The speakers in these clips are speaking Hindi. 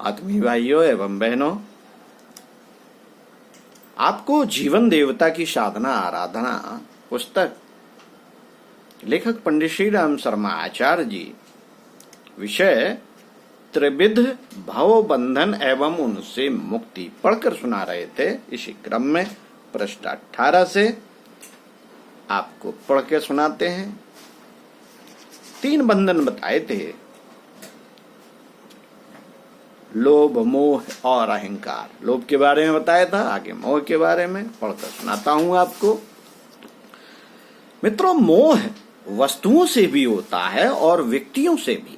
आत्मीय भाइयों एवं बहनों, आपको जीवन देवता की साधना आराधना पुस्तक लेखक पंडित श्री राम शर्मा आचार्य जी, विषय त्रिविध भव बंधन एवं उनसे मुक्ति पढ़कर सुना रहे थे। इसी क्रम में पृष्ठ 18 से आपको पढ़ के सुनाते हैं। 3 बंधन बताए थे, लोभ, मोह और अहंकार। लोभ के बारे में बताया था, आगे मोह के बारे में पढ़कर सुनाता हूं आपको। मित्रों, मोह वस्तुओं से भी होता है और व्यक्तियों से भी।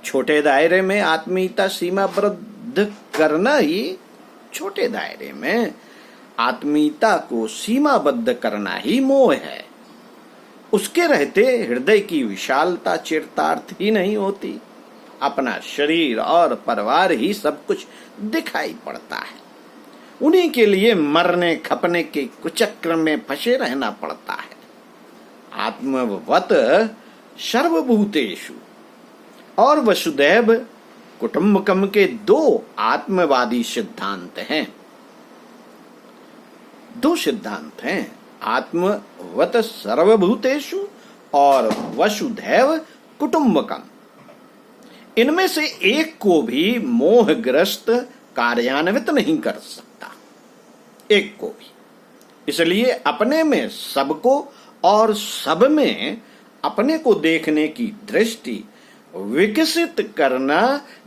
छोटे दायरे में आत्मीयता सीमाबद्ध करना ही छोटे दायरे में आत्मीयता को सीमाबद्ध करना ही मोह है। उसके रहते हृदय की विशालता चरितार्थ ही नहीं होती। अपना शरीर और परिवार ही सब कुछ दिखाई पड़ता है। उन्हीं के लिए मरने खपने के कुचक्र में फंसे रहना पड़ता है। आत्मवत सर्वभूतेषु और वसुदैव कुटुंबकम के 2 आत्मवादी सिद्धांत हैं। 2 सिद्धांत हैं, आत्मवत सर्वभूतेषु और वसुधैव कुटुंबकम। इनमें से एक को भी मोहग्रस्त कार्यान्वित नहीं कर सकता, एक को भी। इसलिए अपने में सबको और सब में अपने को देखने की दृष्टि विकसित करना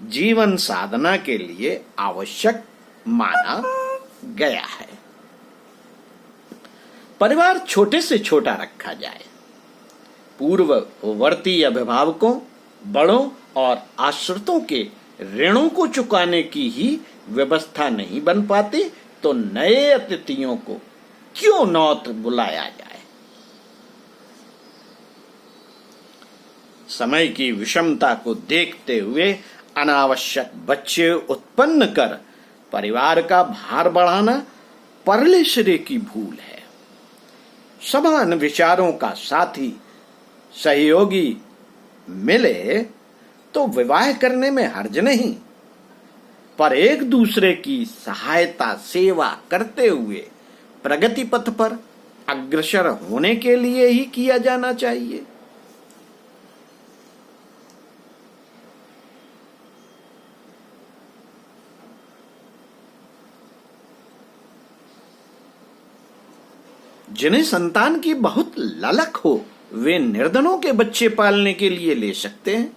जीवन साधना के लिए आवश्यक माना गया है। परिवार छोटे से छोटा रखा जाए। पूर्ववर्ती अभिभावकों, बड़ों और आश्रितों के ऋणों को चुकाने की ही व्यवस्था नहीं बन पाती तो नए अतिथियों को क्यों नौत बुलाया जाए। समय की विषमता को देखते हुए अनावश्यक बच्चे उत्पन्न कर परिवार का भार बढ़ाना परमेश्वर की भूल है। समान विचारों का साथी सहयोगी मिले तो विवाह करने में हर्ज नहीं, पर एक दूसरे की सहायता सेवा करते हुए प्रगति पथ पर अग्रसर होने के लिए ही किया जाना चाहिए। जिन्हें संतान की बहुत ललक हो वे निर्धनों के बच्चे पालने के लिए ले सकते हैं।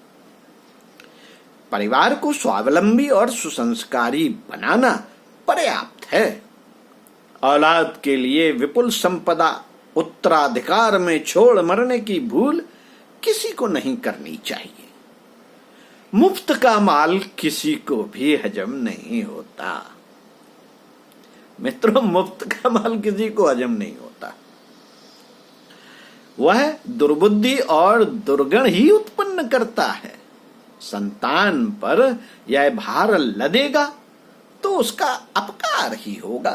परिवार को स्वावलंबी और सुसंस्कारी बनाना पर्याप्त है। औलाद के लिए विपुल संपदा उत्तराधिकार में छोड़ मरने की भूल किसी को नहीं करनी चाहिए। मुफ्त का माल किसी को भी हजम नहीं होता। मित्रों, मुफ्त का माल किसी को हजम नहीं होता। वह दुर्बुद्धि और दुर्गुण ही उत्पन्न करता है। संतान पर यह भार लदेगा तो उसका अपकार ही होगा।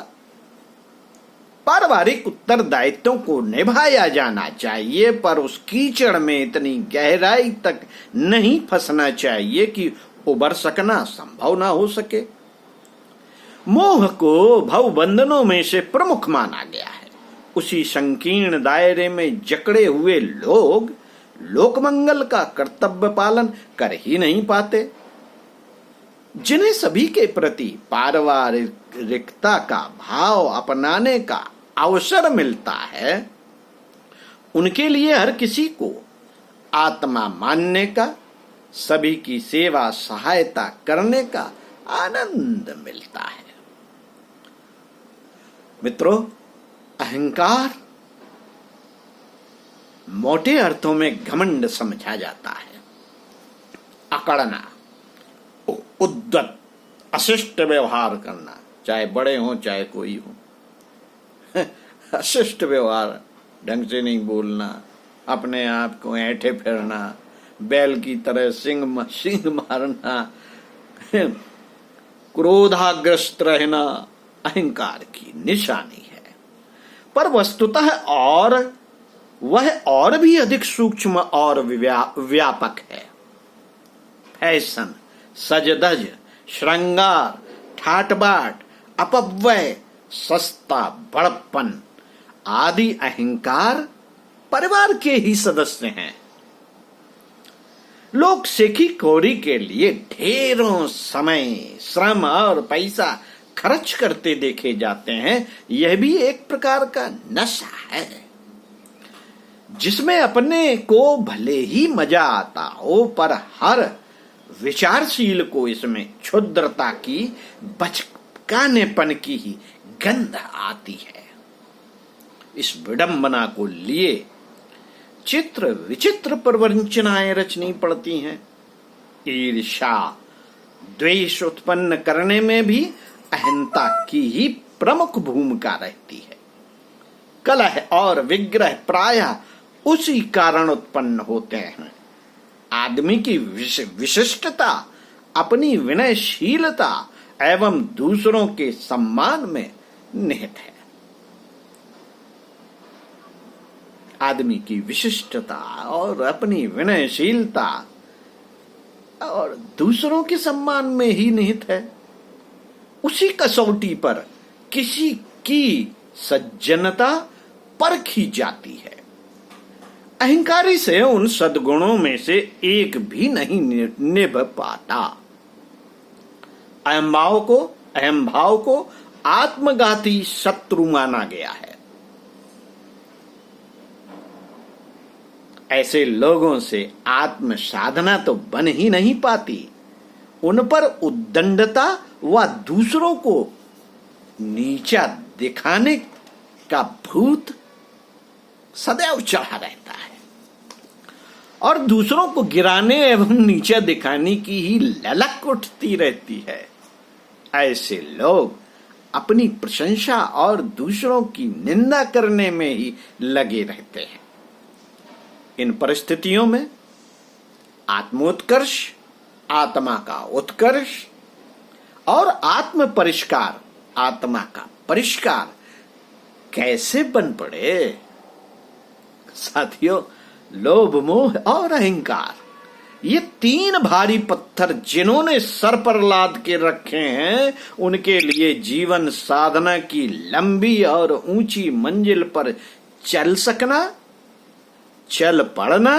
पारिवारिक उत्तरदायित्वों को निभाया जाना चाहिए, पर उस कीचड़ में इतनी गहराई तक नहीं फंसना चाहिए कि उबर सकना संभव ना हो सके। मोह को भवबंधनों में से प्रमुख माना गया है। उसी संकीर्ण दायरे में जकड़े हुए लोग लोकमंगल का कर्तव्य पालन कर ही नहीं पाते। जिन्हें सभी के प्रति पारिवारिकता का भाव अपनाने का अवसर मिलता है, उनके लिए हर किसी को आत्मा मानने का, सभी की सेवा सहायता करने का आनंद मिलता है। मित्रों, अहंकार मोटे अर्थों में घमंड समझा जाता है। अकड़ना, उद्दत, अशिष्ट व्यवहार करना, चाहे बड़े हों चाहे कोई हो। अशिष्ट व्यवहार, ढंग से नहीं बोलना, अपने आप को ऐंठे फिरना, बैल की तरह सिंग मारना, क्रोधाग्रस्त रहना अहंकार की निशानी है। पर वस्तुतः वह और भी अधिक सूक्ष्म और व्यापक है। फैशन, सजधज श्रृंगार, ठाट बाट, अपव्यय, सस्ता बड़प्पन आदि अहंकार परिवार के ही सदस्य हैं। लोग सेखी कौड़ी के लिए ढेरों समय, श्रम और पैसा खर्च करते देखे जाते हैं। यह भी एक प्रकार का नशा है जिसमें अपने को भले ही मजा आता हो, पर हर विचारशील को इसमें क्षुद्रता की, बचकानेपन की ही गंध आती है। इस विडंबना को लिए चित्र विचित्र प्रवंचनाएं रचनी पड़ती हैं। ईर्ष्या, द्वेष उत्पन्न करने में भी अहंता की ही प्रमुख भूमिका रहती है। कलह और विग्रह प्रायः उसी कारण उत्पन्न होते हैं। आदमी की विशिष्टता अपनी विनयशीलता एवं दूसरों के सम्मान में निहित है। आदमी की विशिष्टता और अपनी विनयशीलता और दूसरों के सम्मान में ही निहित है। उसी कसौटी पर किसी की सज्जनता परखी जाती है। अहंकारी से उन सद्गुणों में से एक भी नहीं निभ पाता। अहम भाव को आत्मघाती शत्रु माना गया है। ऐसे लोगों से आत्म साधना तो बन ही नहीं पाती। उन पर उद्दंडता व दूसरों को नीचा दिखाने का भूत सदैव चढ़ा रहता है और दूसरों को गिराने एवं नीचा दिखाने की ही ललक उठती रहती है। ऐसे लोग अपनी प्रशंसा और दूसरों की निंदा करने में ही लगे रहते हैं। इन परिस्थितियों में आत्मोत्कर्ष, आत्मा का उत्कर्ष और आत्म परिष्कार, आत्मा का परिष्कार कैसे बन पड़े? साथियों, लोभ, मोह और अहंकार, ये तीन भारी पत्थर जिन्होंने सर पर लाद के रखे हैं, उनके लिए जीवन साधना की लंबी और ऊंची मंजिल पर चल सकना, चल पड़ना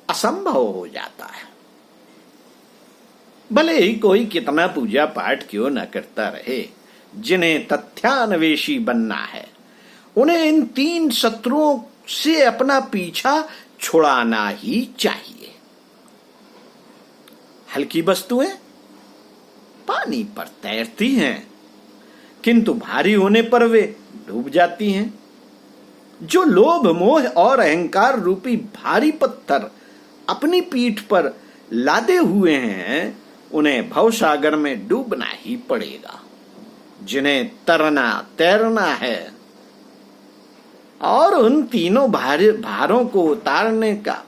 असंभव हो जाता है। भले ही कोई कितना पूजा पाठ क्यों न करता रहे, जिन्हें तथ्यान्वेषी बनना है, उन्हें इन तीन शत्रुओं से अपना पीछा छुड़ाना ही चाहिए। हल्की वस्तुएं पानी पर तैरती हैं, किंतु भारी होने पर वे डूब जाती हैं। जो लोभ, मोह और अहंकार रूपी भारी पत्थर अपनी पीठ पर लादे हुए हैं, उन्हें भवसागर में डूबना ही पड़ेगा। जिन्हें तरना तैरना है और उन तीनों भारों को उतारने का,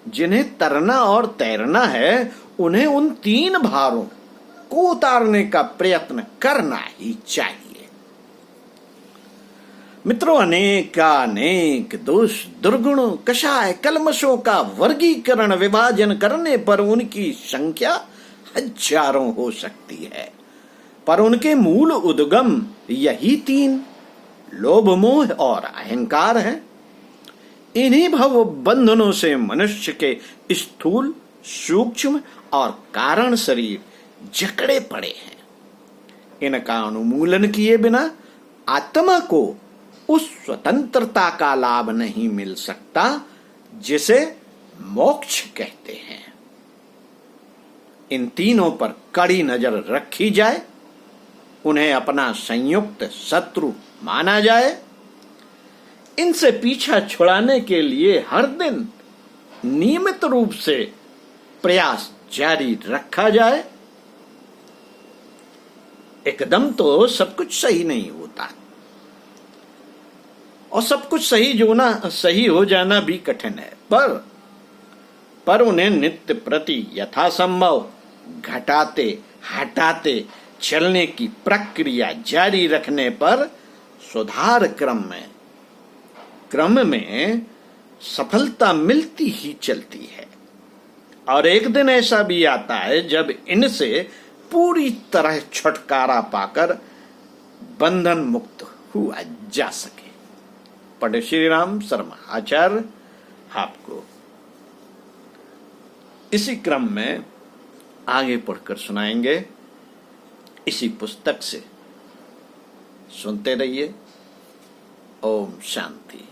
जिन्हें तरना और तैरना है, उन्हें उन तीन भारों को उतारने का प्रयत्न करना ही चाहिए। मित्रों, अनेक दोष, दुर्गुणों, कषाय, कलमशों का वर्गीकरण, विभाजन करने पर उनकी संख्या हजारों हो सकती है, पर उनके मूल उद्गम यही तीन लोभ, मोह और अहंकार है। इन्हीं भव बंधनों से मनुष्य के स्थूल, सूक्ष्म और कारण शरीर जकड़े पड़े हैं। इनका उन्मूलन किए बिना आत्मा को उस स्वतंत्रता का लाभ नहीं मिल सकता जिसे मोक्ष कहते हैं। इन तीनों पर कड़ी नजर रखी जाए, उन्हें अपना संयुक्त शत्रु माना जाए, इनसे पीछा छुड़ाने के लिए हर दिन नियमित रूप से प्रयास जारी रखा जाए। एकदम तो सब कुछ सही नहीं होता और सब कुछ सही हो जाना भी कठिन है, पर उन्हें नित्य प्रति यथासंभव घटाते हटाते चलने की प्रक्रिया जारी रखने पर सुधार क्रम में सफलता मिलती ही चलती है और एक दिन ऐसा भी आता है जब इनसे पूरी तरह छुटकारा पाकर बंधन मुक्त हुआ जा सके। पंडित श्री राम शर्मा आचार्य आपको इसी क्रम में आगे पढ़कर सुनाएंगे इसी पुस्तक से। सुनते रहिए। ओम शांति।